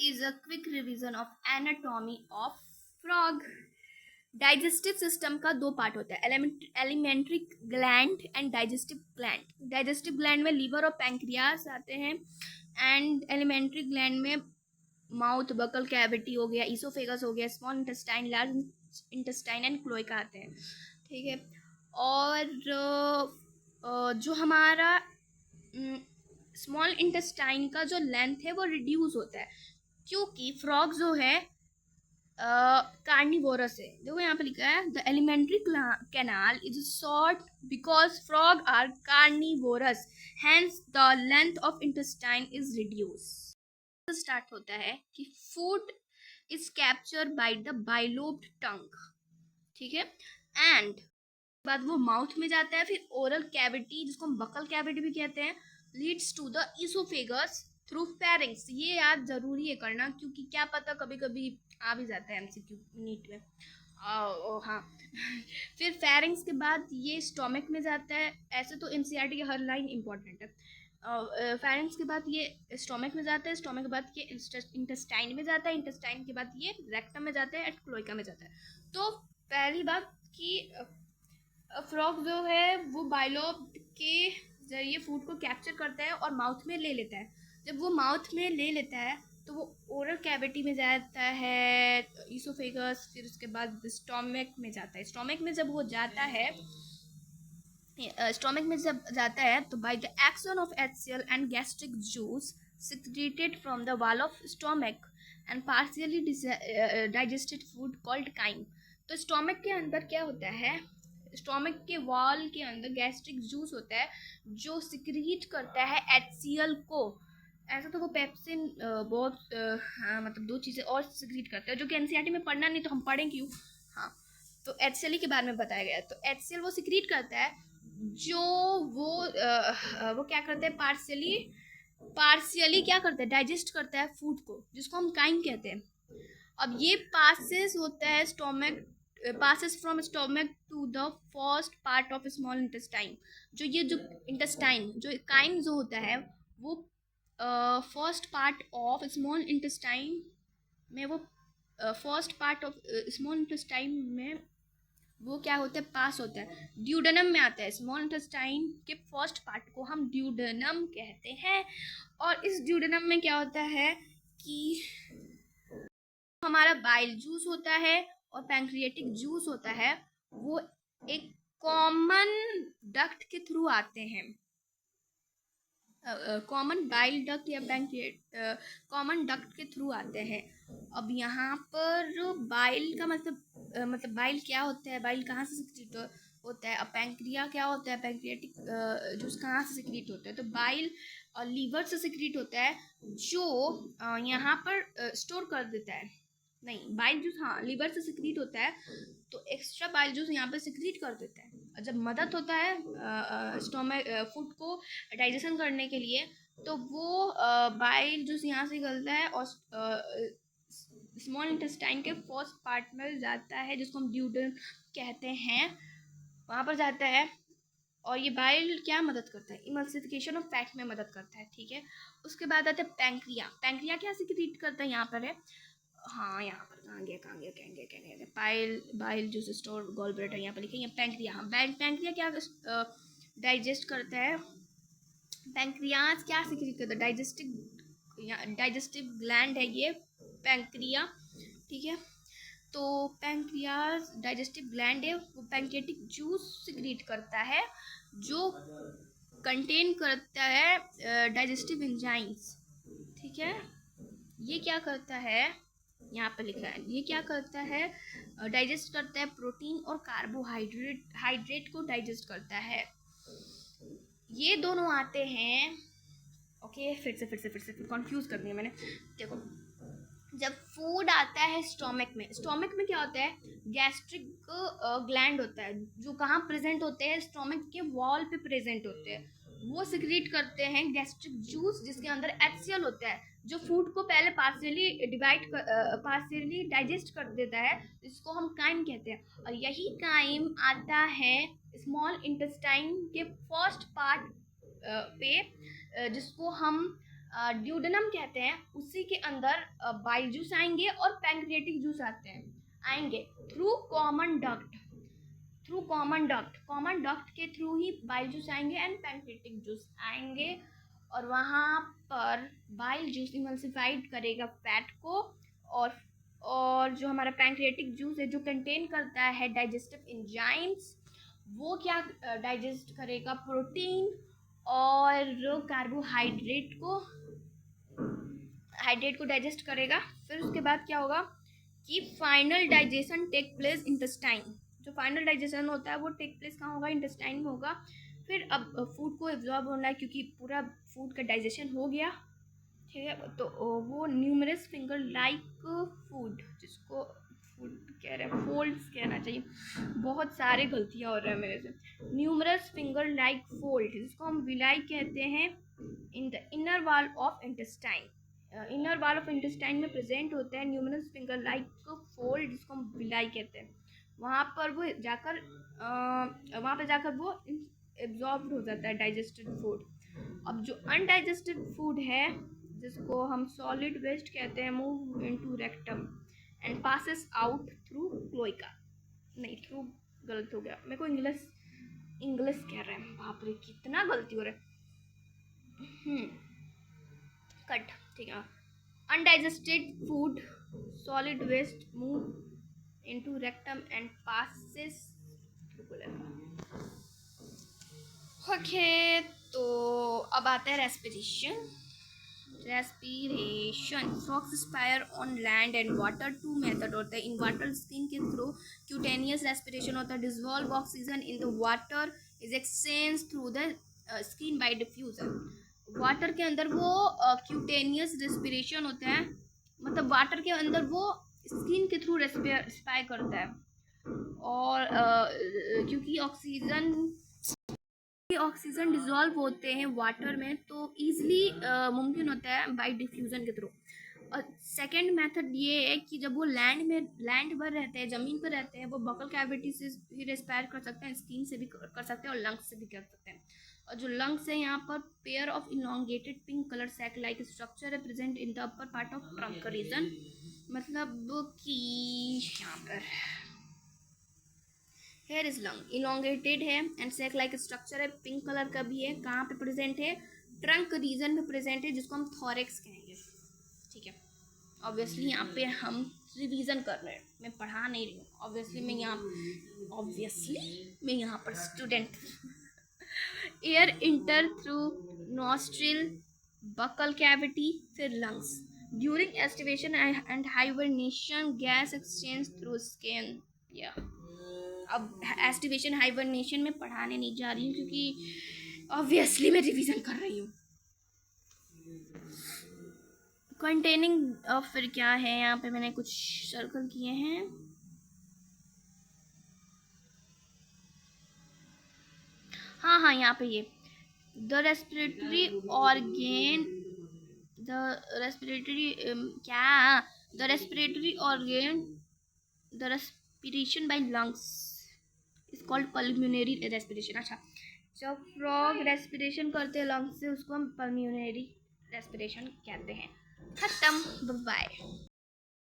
is a quick revision of anatomy of frog. Digestive system का दो part होता है, alimentary gland and digestive gland. Digestive gland में liver और pancreas आते हैं एंड एलिमेंट्री ग्लैंड में माउथ, बकल कैविटी हो गया, ईसोफेगस हो गया, small intestine, large intestine and cloaca आते हैं। ठीक है। और जो हमारा स्मॉल इंटेस्टाइन का जो लेंथ है वो रिड्यूस होता है क्योंकि फ्रॉग जो है कार्निवोरस है। देखो यहाँ पे लिखा है the alimentary canal is short because frog are carnivorous, hence the length of intestine is reduce. Start होता है कि food is captured by the bilobed tongue. ठीक है। एंड बाद वो माउथ में जाता है, फिर ओरल कैविटी जिसको हम बकल कैविटी भी कहते हैं leads to the oesophagus through pharynx. ये याद जरूरी है करना क्योंकि क्या पता कभी कभी आ भी जाता है एमसीक्यू नीट में। हाँ फिर फेरिंग्स के बाद ये स्टोमक में जाता है। ऐसे तो एनसीईआरटी की हर लाइन इंपॉर्टेंट है। फेरिंग्स के बाद ये स्टोमक में जाता है, स्टोमक के बाद ये इंटेस्टाइन में जाता है, इंटेस्टाइन के बाद ये रेक्टम में जाता है एंड क्लोइका में जाता है। तो पहली बात कि फ्रॉग जो है वो बाइलोब के जरिए फूड को कैप्चर करता है और माउथ में ले लेता है। जब वो माउथ में ले लेता है तो वो ओरल कैविटी में जाता है, ईसोफेगस, फिर उसके बाद स्टोमक में जाता है। स्टोमक में जब वो जाता है तो by the action of HCl and gastric juice secreted from the wall of stomach and partially digested food called chyme। तो स्टोमक के अंदर क्या होता है, स्टोमक के वॉल के अंदर गैस्ट्रिक जूस होता है जो सिक्रीट करता है HCl को। ऐसा तो वो पेप्सिन बहुत मतलब दो चीज़ें और सिक्रीट करता है जो कि एनसीईआरटी में पढ़ना नहीं तो हम पढ़ें क्यों। हाँ, तो HCl के बारे में बताया गया है। तो HCl वो सिक्रीट करता है जो वो क्या करता है, पार्शियली क्या करता है, डाइजेस्ट करता है फूड को, जिसको हम काइम कहते हैं। अब ये पासेस होता है stomach, passes from stomach to the first part of small intestine। जो इंटेस्टाइन जो काइम जो होता है वो first part of small intestine में वो first part of small intestine में वो क्या होता है, पास होता है, ड्यूडेनम में आता है। स्मॉल इंटेस्टाइन के फर्स्ट पार्ट को हम ड्यूडेनम कहते हैं। और इस ड्यूडेनम में क्या होता है कि हमारा बाइल जूस होता है और पैंक्रियाटिक जूस होता है, वो एक कॉमन डक्ट के थ्रू आते हैं। कॉमन बाइल डक्ट या कॉमन डक्ट के थ्रू आते हैं। अब यहाँ पर बाइल का मतलब बाइल क्या होता है, बाइल कहाँ से सिक्रीट होता है। अब पैंक्रिया क्या होता है, पैंक्रियाटिक जूस कहाँ से सिक्रीट होता है, तो बाइल लीवर से सिक्रीट होता है जो यहाँ पर स्टोर कर देता है। नहीं, बाइल जूस हाँ लीवर से सिक्रीट होता है तो एक्स्ट्रा बाइल जूस यहाँ पे सिक्रीट कर देता है। जब मदद होता है स्टोमक फूड को डाइजेशन करने के लिए तो वो बाइल जूस यहाँ से निकलता है और स्मॉल इंटेस्टाइन के फर्स्ट पार्ट में जाता है जिसको हम ड्यूडेनम कहते हैं, वहाँ पर जाता है। और ये बाइल क्या मदद करता है, इमल्सिफिकेशन ऑफ फैट में मदद करता है। ठीक है। उसके बाद आता है पैंक्रिया। पैंक्रिया क्या सिक्रीट करता है, यहाँ पर है, हाँ यहाँ पर कहाँ गया bile juice store gall bladder यहाँ पर लिखे हैं। पैंक्रिया, हाँ पैंक्रिया क्या डाइजेस्ट करता है, पैंक्रियाज क्या सिक्रीट करता है, डाइजेस्टिव ग्लैंड है ये पैंक्रिया। ठीक है। तो पैंक्रियाज डाइजेस्टिव ग्लैंड है, वो पैंक्रियाटिक जूस सिक्रीट करता है जो कंटेन करता है डाइजेस्टिव एंजाइम्स। ठीक है। ये क्या करता है, यहाँ पर लिखा है, ये क्या करता है, डाइजेस्ट करता है प्रोटीन और कार्बोहाइड्रेट को डाइजेस्ट करता है। ये दोनों आते हैं। ओके, फिर से कंफ्यूज कर दिया मैंने। देखो, जब फूड आता है स्टोमक में क्या होता है, गैस्ट्रिक ग्लैंड होता है जो कहाँ प्रेजेंट होते हैं, स्टोमक के वॉल पे प्रेजेंट होते हैं। वो सिक्रीट करते हैं गैस्ट्रिक जूस जिसके अंदर HCl होता है जो फूड को पहले पार्शियली डाइजेस्ट कर देता है, इसको हम काइम कहते हैं। और यही काइम आता है स्मॉल इंटेस्टाइन के फर्स्ट पार्ट पे जिसको हम ड्यूडेनम कहते हैं, उसी के अंदर बाइल जूस आएंगे और पैंक्रियाटिक जूस आएंगे थ्रू कॉमन डक्ट के थ्रू ही बाइल जूस आएंगे एंड पैंक्रियाटिक जूस आएंगे, और वहाँ पर बाइल जूस इमल्सिफाइड करेगा फैट को, और जो हमारा पैंक्रियाटिक जूस है जो कंटेन करता है डाइजेस्टिव एंजाइम्स, वो क्या डाइजेस्ट करेगा, प्रोटीन और कार्बोहाइड्रेट को डाइजेस्ट करेगा। फिर उसके बाद क्या होगा कि final digestion take place intestine. जो फाइनल डाइजेशन होता है वो टेक प्लेस कहाँ होगा, इंटेस्टाइन में होगा। फिर अब फूड को एब्जॉर्ब होना है क्योंकि पूरा फूड का डाइजेशन हो गया, ठीक है, तो वो न्यूमरस फिंगर लाइक फूड, जिसको फूड कह रहे हैं, फोल्ड्स कहना चाहिए, बहुत सारे गलतियाँ हो रहे हैं मेरे से। न्यूमरस फिंगर लाइक फोल्ड, जिसको हम विलाई कहते हैं, in the inner wall of intestine, inner wall of intestine में प्रेजेंट होता है न्यूमरस फिंगर लाइक फोल्ड, जिसको हम विलाई कहते हैं। वहाँ पर जाकर वो एब्जॉर्ब हो जाता है डाइजेस्टेड फूड। अब जो अनडाइजेस्टेड फूड है, जिसको हम सॉलिड वेस्ट कहते हैं, move into rectum and passes out through cloaca, नहीं थ्रू गलत हो गया, मेरे को इंग्लिश कह रहे हैं, बाप रे कितना गलती हो रहा है, कट, ठीक है। Undigested food solid waste move into rectum and passes through cloaca. Okay, तो अब आता है respiration. Frogs aspire on land and water, two method होते हैं। इन वाटर स्किन के थ्रू क्यूटेनियस रेस्पिरेशन होता है, dissolve oxygen in the water is exchange through the skin by diffusion. Water के अंदर वो क्यूटेनियस रेस्पिरेशन होता है, मतलब वाटर के अंदर वो स्किन के थ्रू रेस्पायर करता है, और क्योंकि ऑक्सीजन डिजोल्व होते हैं वाटर में, तो ईजिली मुमकिन होता है बाय डिफ्यूज़न के थ्रू। और सेकेंड मेथड ये है कि जब वो लैंड पर रहते हैं, ज़मीन पर रहते हैं, वो बकल कैविटी से भी रेस्पायर कर सकते हैं, स्किन से भी कर सकते हैं, और लंग्स से भी कर सकते हैं। और जो लंग्स है, यहाँ पर pair of elongated pink colour sac like structure है present in the upper part of trunk region, मतलब कि यहाँ पर हेयर इज लंग इलोंगेटेड है एंड सैक लाइक स्ट्रक्चर है, पिंक कलर का भी है, कहाँ पे प्रेजेंट है, ट्रंक रीजन में प्रेजेंट है, जिसको हम थॉरेक्स कहेंगे, ठीक है। ऑब्वियसली यहाँ पे हम रिवीजन कर रहे हैं, मैं पढ़ा नहीं रही हूँ, ऑब्वियसली मैं यहाँ पर student. Air enter through nostril, buccal cavity, फिर lungs. During aestivation and hibernation gas exchange through skin, या अब एस्टिवेशन हाइबरनेशन में पढ़ाने नहीं जा रही हूँ क्योंकि ऑब्वियसली मैं रिवीजन कर रही हूँ। कंटेनिंग फिर क्या है, यहाँ पे मैंने कुछ सर्कल किए हैं, हाँ यहाँ पे ये the respiratory organ the respiration by lungs is called pulmonary respiration. अच्छा, जब फ्रॉग रेस्पिरेशन करते हैं लंग्स से, उसको हम पल्मोनरी रेस्पिरेशन कहते हैं। खत्म, बाय।